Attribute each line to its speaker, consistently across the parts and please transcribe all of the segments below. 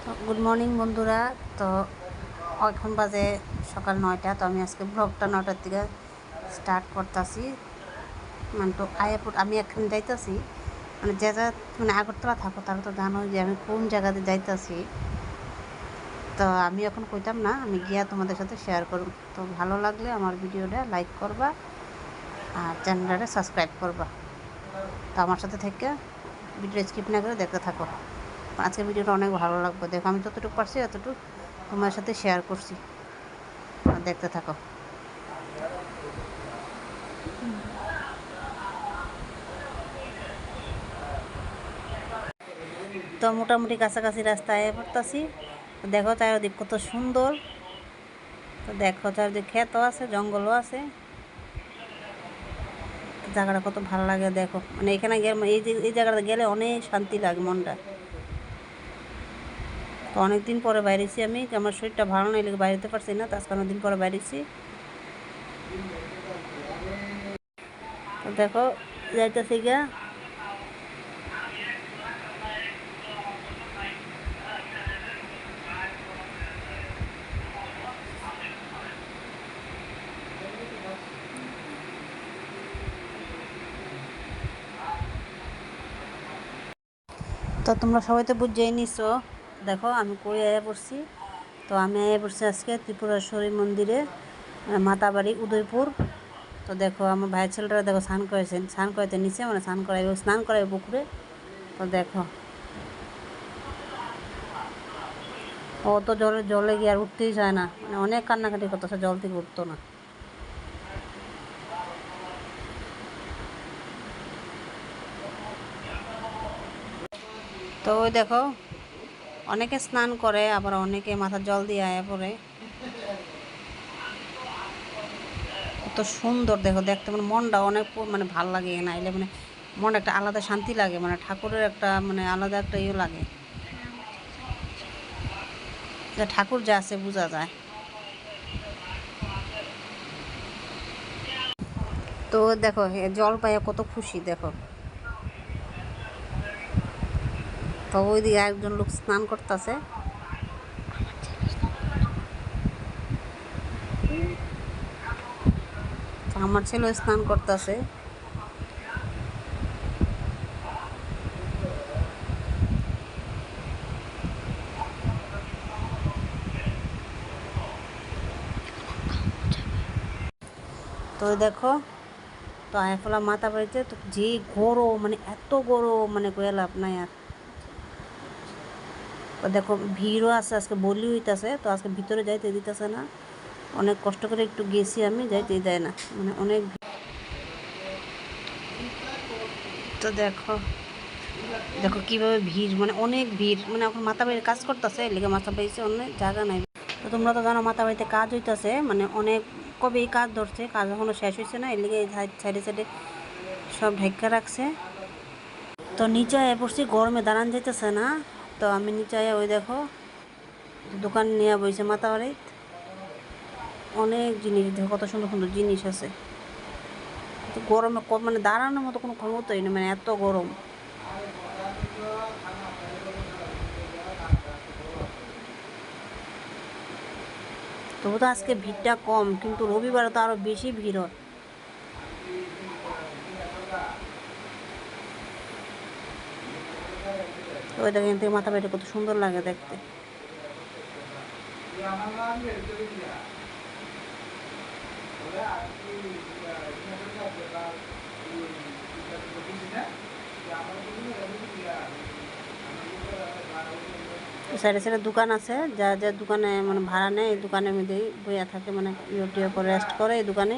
Speaker 1: Good morning বন্ধুরা। তো এখন বাজে সকাল 9টা। তো আমি আজকে ব্লগটা 9টার দিকে স্টার্ট করতেছি। মানে তো আয়াপুর আমি এখন যাইতেছি, মানে যে যা মানে আগরতলা থাকো তারা তো জানো যে আমি কোন জায়গাতে যাইতেছি। তো আমি এখন কইতাম না, আমি গিয়া তোমাদের সাথে শেয়ার করব। তো ভালো লাগলে আমার ভিডিওটা লাইক করবা আর চ্যানেলটা সাবস্ক্রাইব করবা। তো আমার সাথে থেকে ভিডিও স্কিপ না করে দেখতে থাকো। আজকের ভিডিওটা অনেক ভালো লাগবে। দেখো আমি যতটুকু পারছি ততটুকু তোমার সাথে শেয়ার করছি, দেখতে থাকো। তো মোটামুটি কাছাকাছি রাস্তায় পড়তেছি। দেখো চারিদিক কত সুন্দর। তো দেখো চারিদিক ক্ষেতও আছে, জঙ্গলও আছে। জায়গাটা কত ভালো লাগে দেখো। মানে এখানে গেলে এই জায়গাটা গেলে অনেক শান্তি লাগে মনটা। তো অনেকদিন পরে বাইরেছি আমি, আমার শরীরটা ভালো নাই লেগে বাইরেতে পারছি না। তো আজকে অনেকদিন পরে বাইরেছি। তো দেখো যাইতেছি গিয়া। তো তোমরা সবাই তো বুঝেই নিছো। দেখো আমি কই আয়া পড়ছি। তো আমি আয়া পড়ছি আজকে ত্রিপুরেশ্বরী মন্দিরে, মাতাবাড়ি উদয়পুর। তো দেখো আমার ভাইয়ের ছেলেরা দেখো স্নান করেছেন, স্নান করাইতে নিচে, মানে স্নান করাইবে পুকুরে। তো দেখো ও তো জলে গিয়ে আর উঠতেই চায় না, মানে অনেক কান্নাকাটি করতেছে, জল থেকে উঠতো না। তো ওই দেখো অনেকে স্নান করে, আবার অনেকে মাথার জল দিয়ে আয়া পড়ে। কত সুন্দর দেখো দেখতে, মানে মনটা অনেক মানে ভাল লাগে এখানে আইলে। মানে মন একটা আলাদা শান্তি লাগে, মানে ঠাকুরের একটা মানে আলাদা একটা ইয়ে লাগে, যে ঠাকুর যে আছে বোঝা যায়। তো দেখো জল পাইয়া কত খুশি দেখো। তো ওইদিকে একজন লোক স্নান করতেছে। আমার ছেলে স্নান করতেছে। তো দেখো তো আয়ফলা মাথা বাড়িতে তো যে গরম, মানে এত গরম, মানে কয়ে লাভ নাই আর। তো দেখো ভিড়ও আছে, আজকে বলি হইতাছে। তো আজকে ভিতরে যাইতে দিতেছে না, অনেক কষ্ট করে একটু গেছি আমি, যাইতেই দেয় না, মানে অনেক। তো দেখো দেখো কীভাবে ভিড়, মানে অনেক ভিড়, মানে এখন মাথা বাড়ির কাজ করতেছে, এলিগে মাথা বাড়িছে অনেক জায়গা নাই। তো তোমরা তো জানো মাথা বাড়িতে কাজ হইতেছে, মানে অনেক কবে এই কাজ ধরছে, কাজ এখনও শেষ হয়েছে না, এলিগে এই সাইডে সাইডে সব ঢেকা রাখছে। তো নিচে আয়া পড়ছি, গরমে দাঁড়ান যাইতেছে না। তো আমি নিচে আয়া ওই দেখো দোকান নিয়ে বইছে মাথা বাড়িত, অনেক জিনিস দেখো, কত সুন্দর সুন্দর জিনিস আছে। তো গরমে মানে দাঁড়ানোর মতো কোনো ক্ষমতাই নেই, মানে এত গরম। তবু তো আজকে ভিড়টা কম, কিন্তু রবিবারে তো আরো বেশি ভিড় হয়। ওই দেখেন থেকে মাথা বাইরে কত সুন্দর লাগে দেখতে। সাইডে সাইডে দোকান আছে, যা যা দোকানে মানে ভাড়া নেয় এই দোকানের মধ্যেই বইয়া থাকে, মানে ইয়ে করে রেস্ট করে এই দোকানে।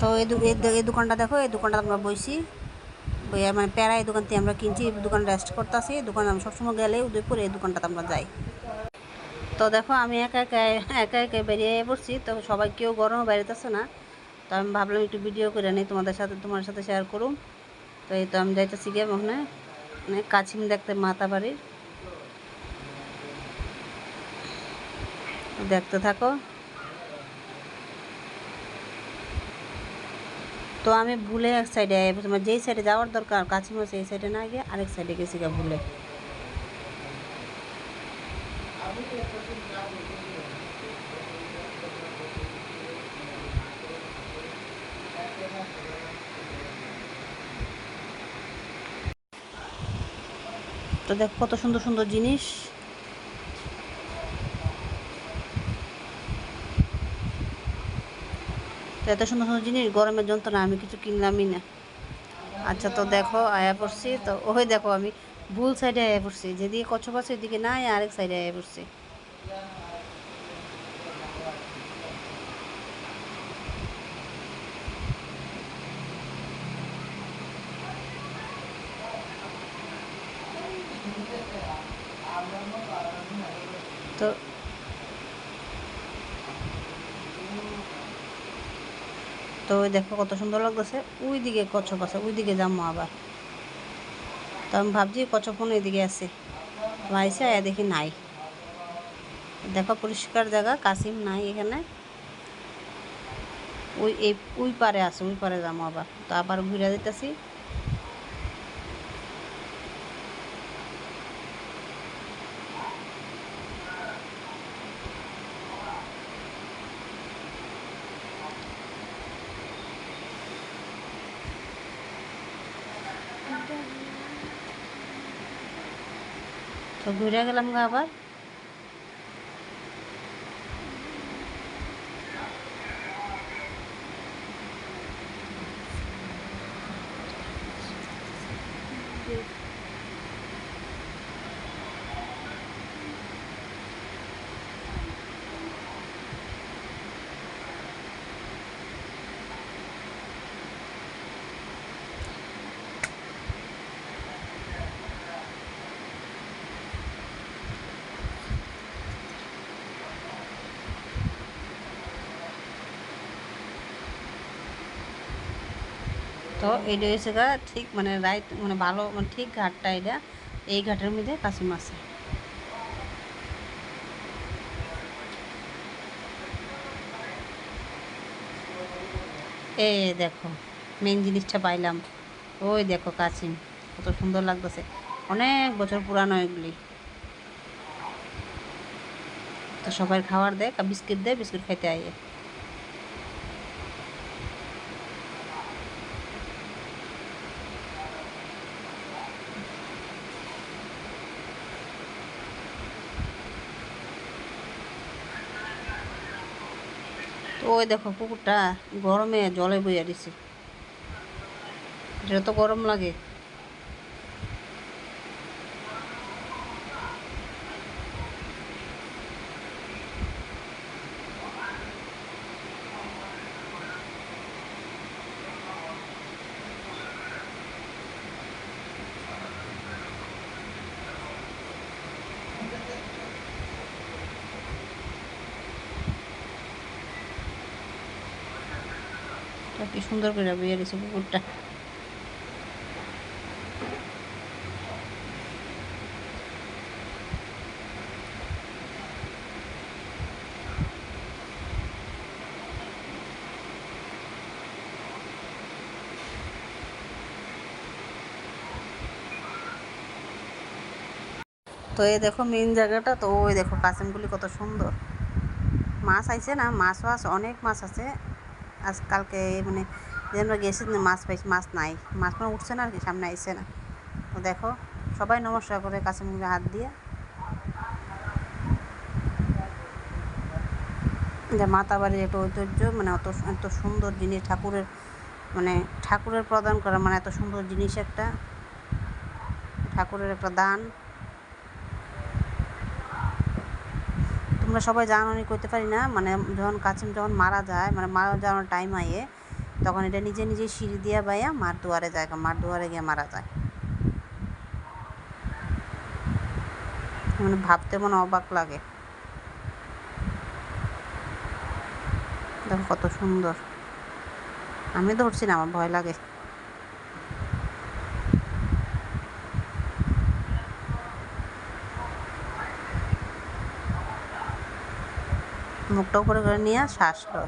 Speaker 1: তো এই দোকানটা দেখো, এই দোকানটা আমরা বইছি, বইয়া মানে প্যারা এই দোকান থেকে আমরা কিনছি, এই দোকান রেস্ট করতেছি। এই দোকানে আমরা সবসময় গেলে উদয়পুর এই দোকানটাতে আমরা যাই। তো দেখো আমি একা একা একা একা বেরিয়ে পড়ছি। তো সবাই কেউ গরমে বেরোতেছে না, তো আমি ভাবলাম একটু ভিডিও করে নিই তোমার সাথে শেয়ার করুম। তো এই তো আমি যাইতেছি গিয়ে ওখানে মানে কাছিম দেখতে মাতা বাড়ির, দেখতে থাকো। তো আমি ভুলে এক সাইডে তোমার যেই সাইডে যাওয়ার দরকার কাছিম আছে এই সাইডে না গিয়ে আরেক সাইডে গেছি গা ভুলে। তো দেখ কত সুন্দর সুন্দর জিনিস। তো এত সুন্দর সুন্দর জিনিস গরমের যন্ত্রণা আমি কিছু কিনলামই না। আচ্ছা তো দেখো আয়া পড়ছি, তো ওই দেখো আমি ভুল সাইডে আয়া পড়ছি, যেদিকে কচ্ছপ আছে ওইদিকে নাই, আরেক সাইডে আয়া পড়ছি। তো তো ওই দেখো কত সুন্দর লাগতেছে, ওই দিকে কচ্ছপ আছে, ওই দিকে যাবো আবার। তো আমি ভাবছি কচ্ছপ এদিকে আছে, আইসে আয়া দেখি নাই। দেখো পরিষ্কার জায়গা, কাসিম নাই এখানে, ওই পারে আছে, ওই পারে যাবো আবার। তো আবার ঘুরে যেতেছি। তো ঘুরে গেলাম গা আবার। তো এইটা হয়েছে গা ঠিক মানে রাইট মানে ভালো মানে ঠিক ঘাটটা এটা, এই ঘাটের মধ্যে কাসিম আছে। এই দেখো মেন জিনিসটা পাইলাম, ওই দেখো কাছিম কত সুন্দর লাগতেছে, অনেক বছর পুরানো এগুলি। তো সবাই খাবার দেয়, বিস্কিট দেয়, বিস্কিট খাইতে আইয়ে। তো ওই দেখো পুকুরটা গরমে জলে বইয়া দিছে, এটা তো গরম লাগে। তো কি সুন্দর করে বইয়া দিছে পুকুরটা। তো এই দেখো মেন জায়গাটা, তো ওই দেখো কাসিমগুলি কত সুন্দর, মাছ আইছে না, মাছও আছে, অনেক মাছ আছে। আজকালকে মানে যে আমরা গেছি মাছ পাইছি, মাছ নাই, মাছ মানে উঠছে না আর কি, সামনে আইছে না। তো দেখো সবাই নমস্কার করে কাসিমগুলি হাত দিয়ে, যে মাতা বাড়ির একটা ঐতিহ্য, মানে অত এত সুন্দর জিনিস ঠাকুরের, মানে ঠাকুরের প্রদান করা, মানে এত সুন্দর জিনিস একটা ঠাকুরের একটা দান। তোমরা সবাই জানো নি করতে পারি না, মানে যখন কাছিম যখন মারা যায়, মানে মারা যাওয়ার টাইম আইয়ে, তখন এটা নিজে নিজে সিঁড়ি দিয়া বাইয়া মার দুয়ারে যায়, মার দুয়ারে গিয়ে মারা যায়। মানে ভাবতে মনে অবাক লাগে, দেখো কত সুন্দর। আমি ধরছি না, আমার ভয় লাগে। মুখটা উপরে করে নিয়ে শ্বাস লো।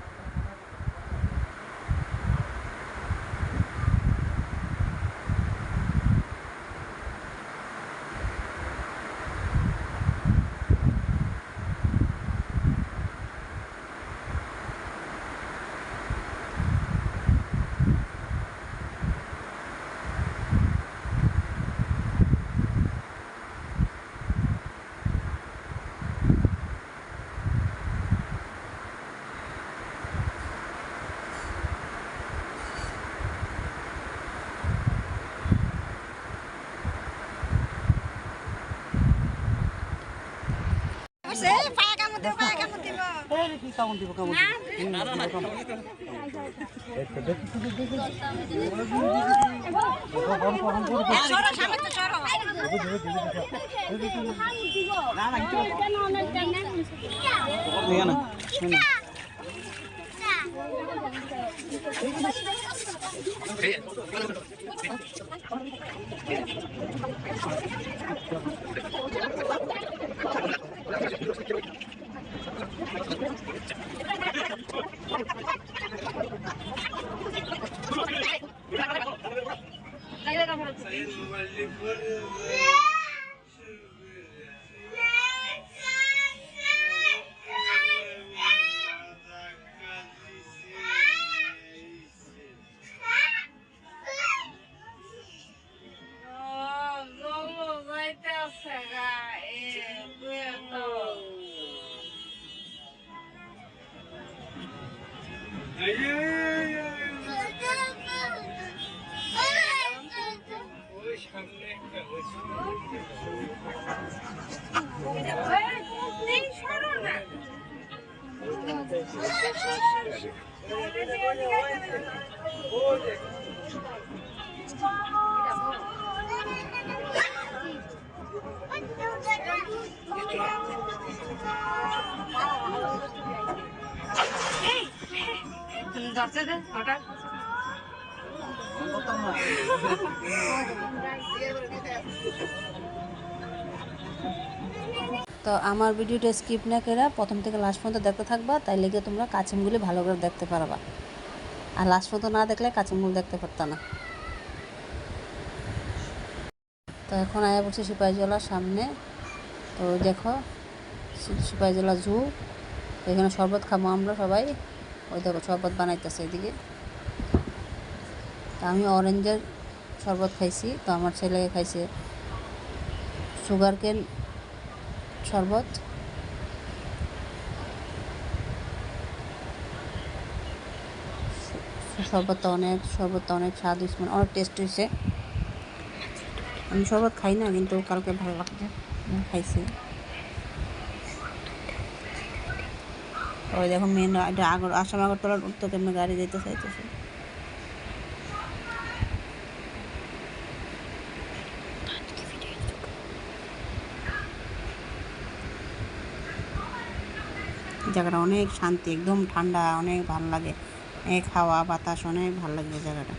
Speaker 1: তো আমার ভিডিওটা স্কিপ না করে প্রথম থেকে লাস্ট পর্যন্ত দেখতে থাকবা, তাই লেগে তোমরা কাচিমগুলি ভালো করে দেখতে পারবা। আর লাস্ট পর্যন্ত না দেখলে কাচিমগুলো দেখতে পারতা না। তো এখন আয়া বলছি সিপাহীজলার সামনে। তো দেখো সিপাহীজলা জু, এখানে শরবত খাবো আমরা সবাই। ওই দেখো শরবত বানাইতেছে এদিকে। তো আমি অরেঞ্জের শরবত খাইছি, তো আমার ছেলে খাইছে সুগার কেন শরবত। শরবতটা অনেক স্বাদ হয়েছে, মানে অনেক টেস্ট হয়েছে। আমি শরবত খাই না, কিন্তু কালকে ভালো লাগছে খাইছি। ওই দেখো মেন এটা আসাম আগরতলার উত্তর কেমন গাড়ি যেতে চাইতেছে। জায়গাটা অনেক শান্তি, একদম ঠান্ডা, অনেক ভালো লাগে। হাওয়া বাতাস অনেক ভালো লাগবে জায়গাটা।